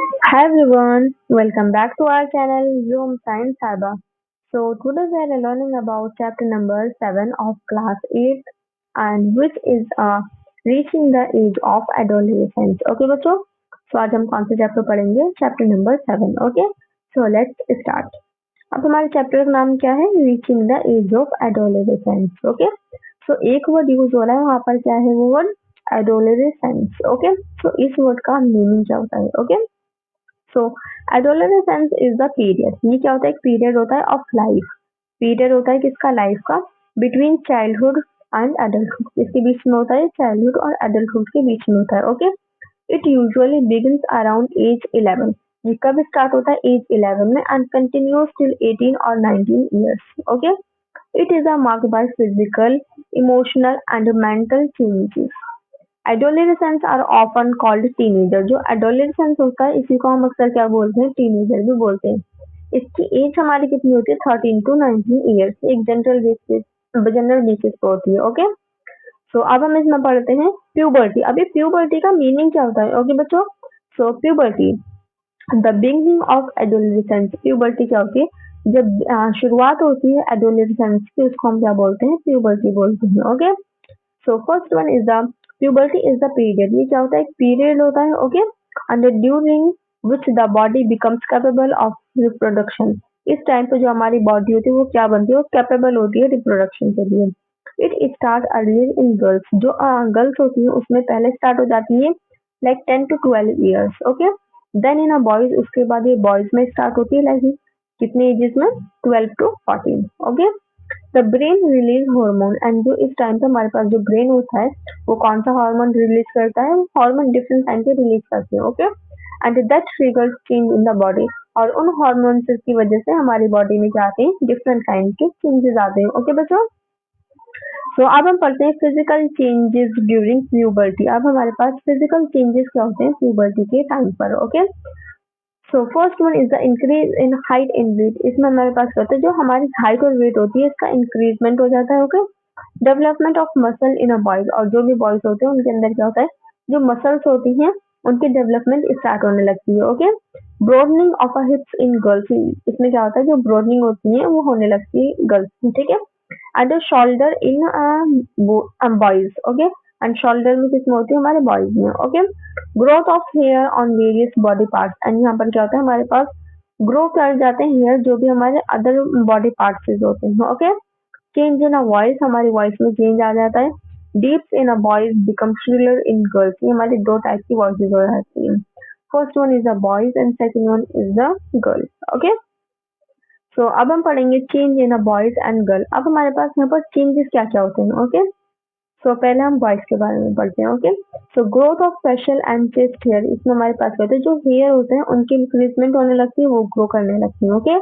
Hi everyone, welcome back to our channel Zoom Science Haba. So today we are learning about chapter number 7 of class 8 and which is reaching the age of adolescence. Okay बच्चों, so आज हम कौन सा chapter पढ़ेंगे? Chapter number 7. Okay, so let's start. अब हमारे chapter का नाम क्या है? Reaching the age of adolescence. Okay, so एक वर्ड यूज हो रहा है वहाँ पर, क्या है वो वर्ड? एडोलेसेंस. ओके, सो इस वर्ड का मीनिंग क्या होता है? Okay, so adolescence is the period. ये क्या होता है? एक पीरियड होता है ऑफ लाइफ. पीरियड होता है किसका? लाइफ का. Between childhood and adulthood. इसके बीच में होता है, चाइल्डहुड और एडल्टहुड के बीच में होता है. Okay, it usually begins around age 11. ये कब स्टार्ट होता है? एज 11 में एंड कंटिन्यूज टिल 18 और 19 years. Okay, it is marked by physical, emotional and mental changes. Adolescence are often called teenager. जो एडोलेसेंस होता है इसी को हम अक्सर क्या बोलते हैं? टीनेजर भी बोलते हैं. इसकी एज हमारी कितनी होती है? 13 to 19 ईयर्स. एक जनरल बेसिस पे होती है. ओके, सो अब हम इसमें पढ़ते हैं प्यूबर्टी. अभी प्यूबर्टी का मीनिंग क्या होता है? ओके बच्चों, so puberty the beginning of adolescence. Puberty क्या होती है? जब शुरुआत होती है एडोलेसेंस की, उसको हम क्या बोलते हैं? प्यूबर्टी बोलते हैं. Okay, so first one is the puberty is the period. ये क्या होता है? एक पीरियड होता है. Okay, and during which the body becomes capable of reproduction. इस टाइम पे जो हमारी बॉडी होती है वो क्या बनती है? वो कैपेबल होती है रिप्रोडक्शन के लिए. It start earlier in girls. जो गर्ल्स होती है उसमें पहले स्टार्ट हो जाती है, like 10 to 12 years. Okay, then in a boys, उसके बाद ये बॉयज में स्टार्ट होती है, लाइक कितने एजेस में? 12 to 14. Okay, the brain release hormone. And जो इस टाइम पे हमारे पास जो ब्रेन होता है वो कौन सा हार्मोन रिलीज करता है? हार्मोन डिफरेंट टाइम पे रिलीज करते हैं. Okay, and that triggers change in the body. और उन हार्मोन्स की वजह से हमारी बॉडी में क्या आते हैं? डिफरेंट काइंड के चेंजेस आते हैं. ओके बच्चों, सो अब हम पढ़ते हैं फिजिकल चेंजेस ड्यूरिंग प्यूबर्टी. अब हमारे पास फिजिकल चेंजेस क्या होते हैं प्यूबर्टी के टाइम पर? Okay, so first one is the increase in height and weight. इसमें हमारे पास क्या होता है? जो हमारी हाइट और वेट होती है इसका इंक्रीजमेंट हो जाता है. Okay, development of muscle in a boys. और जो भी बॉयज होते हैं उनके अंदर क्या होता है? जो मसल्स होती हैं उनकी डेवलपमेंट स्टार्ट होने लगती है. Okay, broadening of a हिप्स in girls. इसमें क्या होता है? जो ब्रॉडनिंग होती है वो होने लगती है गर्ल्स में. ठीक है, and shoulder in boys. Okay, and shoulder में किसमें होती है? हमारे बॉयज में. Okay, growth of hair on various body parts. And यहाँ पर क्या होता है? हमारे पास ग्रो कर जाते हैं हेयर जो भी हमारे अदर बॉडी पार्ट्स से होते हैं. Okay, change in a voice. हमारी वॉइस में चेंज आ जाता है. Deeps in a voice become shriller in girls. ये हमारी दो टाइप की वॉइसेस हो जाती है. First one is the boys and second one is the girls. Okay, so अब हम पढ़ेंगे change in a boys and girl. अब हमारे पास यहाँ पर चेंजेस क्या क्या होते हैं? ओके, सो पहले हम बॉयज के बारे में पढ़ते हैं. Okay, so growth of facial and chest hair. इसमें हमारे पास क्या होता है? जो हेयर होते हैं उनकी इंक्रीजमेंट होने लगती है, वो ग्रो करने लगती है. Okay,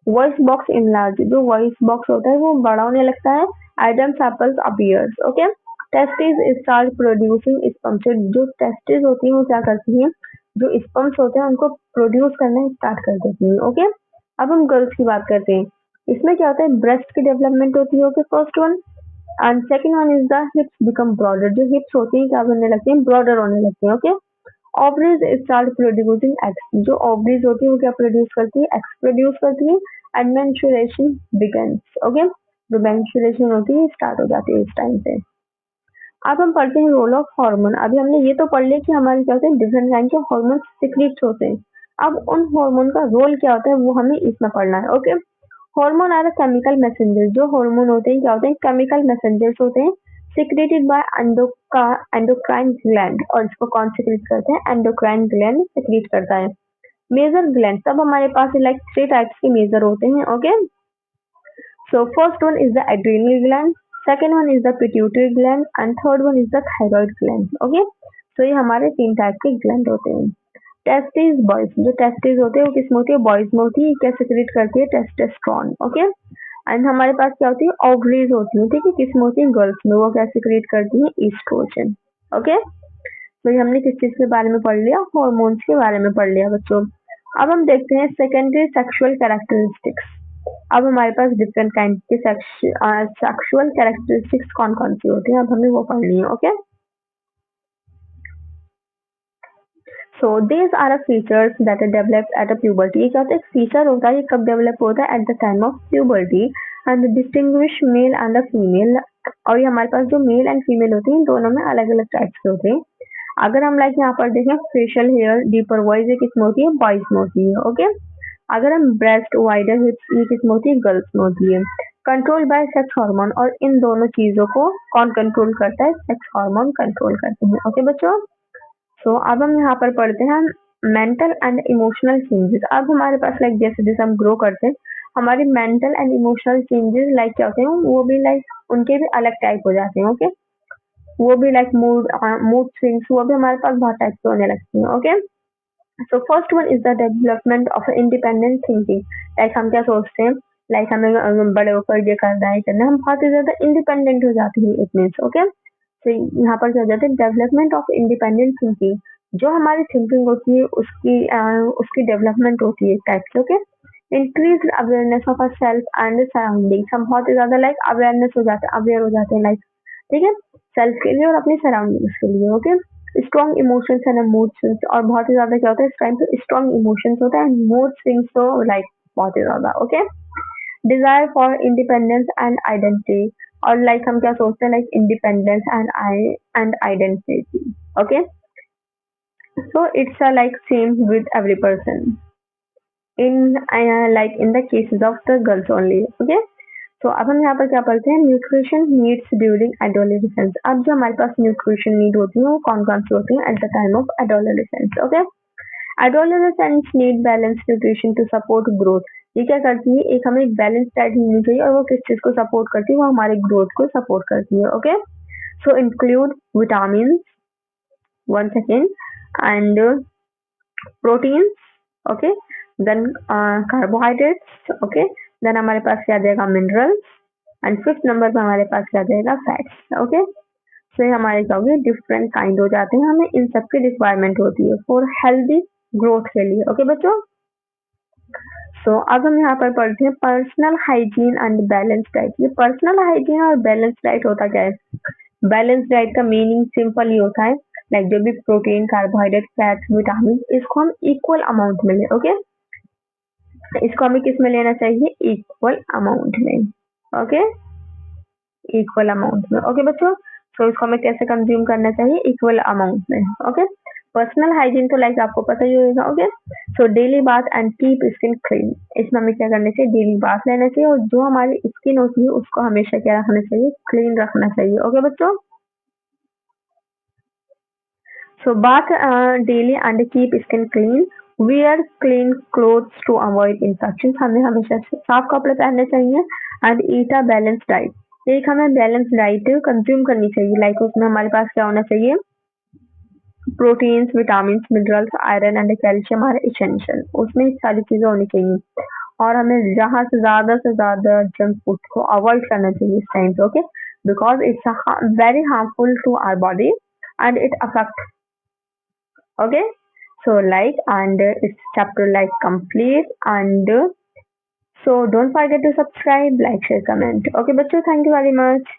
voice box enlarge. जो वॉइस बॉक्स होता है वो बड़ा होने लगता है. Adam's apples appears. Okay, testis start producing sperms. जो टेस्टिस होती है वो क्या करती हैं? जो स्पर्म्स होते हैं उनको प्रोड्यूस करना स्टार्ट कर देती है. ओके, अब हम गर्ल्स की बात करते हैं. इसमें क्या होता है? ब्रेस्ट की डेवलपमेंट होती है. Okay, first one. And second one is the हिप्स become broader. जो हिप्स होती है क्या बनने लगती है? ब्रॉडर होने लगती है. Okay, ovaries start producing eggs. जो ओवरीज होती है वो क्या प्रोड्यूस करती है? एग्स प्रोड्यूस करती है. And menstruation begins. ओके, जो मेंस्ट्रुएशन होती है स्टार्ट हो जाती है इस टाइम पे. अब हम पढ़ते हैं रोल ऑफ हार्मोन. अभी हमने ये तो पढ़ लिया कि हमारे क्या होते हैं? डिफरेंट काइंड के हार्मोन सिक्रीट होते हैं. अब उन हार्मोन का रोल क्या होता है वो हमें इसमें पढ़ना है. Okay, hormone are chemical messenger. जो हार्मोन होते हैं क्या होते हैं? केमिकल मैसेंजर्स होते हैं, सिक्रेटेड बाय एंडोक्राइन ग्लैंड. और इसको कौन सिक्रेट करते हैं? एंडोक्राइन ग्लैंड सिक्रेट करता है. Major gland. तब हमारे पास लाइक 3 टाइप्स के मेजर होते हैं. Okay, so first one is the adrenal gland, second one is the pituitary gland and third one is the thyroid gland. Okay, so ये हमारे 3 टाइप के ग्लैंड होते हैं. Testis boys. जो टेस्टिस होते हैं वो किसमें होती है? बॉयज में होती है. क्या सिक्रेट करती है? टेस्टोस्टेरोन. ओके, एंड हमारे पास क्या होती है? ओवरीज होती है. ठीक है, किसमें होती है? गर्ल्स में. वो क्या सिक्रेट करती है? ईस्ट्रोजन. ओके, तो ये हमने किस चीज के बारे में पढ़ लिया? हॉर्मोन्स के बारे में पढ़ लिया बच्चों. अब हम देखते हैं सेकेंडरी सेक्सुअल कैरेक्टरिस्टिक्स. अब हमारे पास डिफरेंट काइंड के सेक्सुअल कैरेक्टरिस्टिक्स कौन कौन सी होती हैं अब हमें वो पढ़नी है. Okay, So these are the features that are developed at a puberty. क्या होता है, एक फीचर होता है, ये कब डेवलप होता है, at the time of puberty and distinguish male and the female. और ये हमारे पास जो मेल एंड फीमेल होते हैं दोनों में अलग अलग टाइप्स के होते हैं. अगर हम लाइक यहाँ पर देखें फेशियल हेयर डीपर वॉइस ये किसमें होती है, बॉयज में होती है. ओके. अगर हम ब्रेस्ट वाइडर हिप्स ये किसमें होती है, गर्ल्स में होती है. कंट्रोल बाय सेक्स हार्मोन, और इन दोनों चीजों को कौन कंट्रोल करता है, सेक्स हार्मोन कंट्रोल करते हैं. ओके बच्चों. सो अब हम यहाँ पर पढ़ते हैं मेंटल एंड इमोशनल चेंजेस. अब हमारे पास लाइक जैसे जैसे हम ग्रो करते हैं हमारी mental and emotional changes like क्या होते हैं, वो भी लाइक उनके भी अलग टाइप हो जाते हैं. ओके. वो भी लाइक मूड स्विंग्स वो भी हमारे पास बहुत टाइप के होने लगती हैं. Okay. So first one is the development of independent thinking. Like हम क्या सोचते हैं, लाइक हमें बड़े होकर ये करना है करना है, हम बहुत ही ज्यादा इंडिपेंडेंट हो जाते हैं. It means okay. तो यहाँ पर क्या हो जाता है, डेवलपमेंट ऑफ इंडिपेंडेंट थिंकिंग. जो हमारी थिंकिंग होती है उसकी डेवलपमेंट होती है टाइप से. Okay. Increase awareness of our self and surroundings. हम बहुत ही ज्यादा लाइक अवेयरनेस हो जाते हैं, अवेयर हो जाते हैं लाइक, ठीक है, सेल्फ के लिए और अपनी सराउंडिंग्स के लिए. Okay. Strong emotions and mood swings. और बहुत ही ज्यादा क्या होता है इस टाइम पे, स्ट्रॉन्ग इमोशंस होता है एंड मूड स्विंग्स तो लाइक बहुत ही ज्यादा. Okay. Desire for independence and identity. और लाइक हम क्या सोचते हैं, like independence and identity. Okay. So it's a like same with every person in like in the cases of the girls only. Okay. तो अब हम यहाँ पर क्या पढ़ते हैं, न्यूट्रिशन नीड्स ड्यूरिंग एडोलेसेंस. अब जो हमारे पास न्यूट्रिशन नीड होती है वो कौन कौन सी होती है at the time of adolescence. Okay. Adolescence need balance nutrition to support growth. ये क्या करती है, एक हमें बैलेंस डाइट मिलनी चाहिए और वो किस चीज को सपोर्ट करती है, वो हमारे ग्रोथ को सपोर्ट करती है. Okay. So include vitamin, one second, and proteins. Okay. Then carbohydrates. Okay. Then हमारे पास क्या आ जाएगा, मिनरल्स. एंड फिफ्थ नंबर पे हमारे पास क्या आ जाएगा, फैट्स. ओके. सो ये हमारे क्या होंगे, डिफरेंट काइंड हो जाते हैं, हमें इन सब की रिक्वायरमेंट होती है फॉर हेल्दी ग्रोथ के लिए. ओके बच्चों. सो अब हम यहाँ पर पढ़ते हैं personal hygiene and balance diet. ये पर्सनल हाइजीन और बैलेंस डाइट होता क्या है, बैलेंस डाइट का मीनिंग सिंपल ही होता है लाइक जो भी प्रोटीन कार्बोहाइड्रेट फैट्स विटामिन इसको हम इक्वल अमाउंट में लें. ओके. इसको हमें किस में लेना चाहिए, इक्वल अमाउंट में. ओके. इक्वल अमाउंट में. ओके बच्चों. तो इसको हमें कैसे कंज्यूम करना चाहिए, इक्वल अमाउंट में. ओके. पर्सनल हाइजीन तो लाइक आपको पता ही होगा. Okay. So daily bath and keep skin clean. इसमें हमें क्या करना चाहिए, डेली बाथ लेना चाहिए और जो हमारी स्किन होती है उसको हमेशा क्या रखना चाहिए, क्लीन रखना चाहिए. ओके बच्चों. So bath daily and keep skin clean. Wear clean clothes to avoid infection. हमें हमेशा साफ कपड़े पहनने चाहिए. And eat a balance diet. एक हमें बैलेंस डाइट कंज्यूम करनी चाहिए लाइक उसमें हमारे पास क्या होना चाहिए, proteins vitamin minerals iron and calcium are essential. उसमें सारी चीजें होनी चाहिए. और हमें जहाँ से ज्यादा जंक फूड को अवॉइड करना चाहिए इस टाइम पे. Okay. Because it's very harmful to our body and it affect. Okay. So like and it's chapter like complete and so don't forget to subscribe, like, share, comment. Okay बच्चों, thank you very much.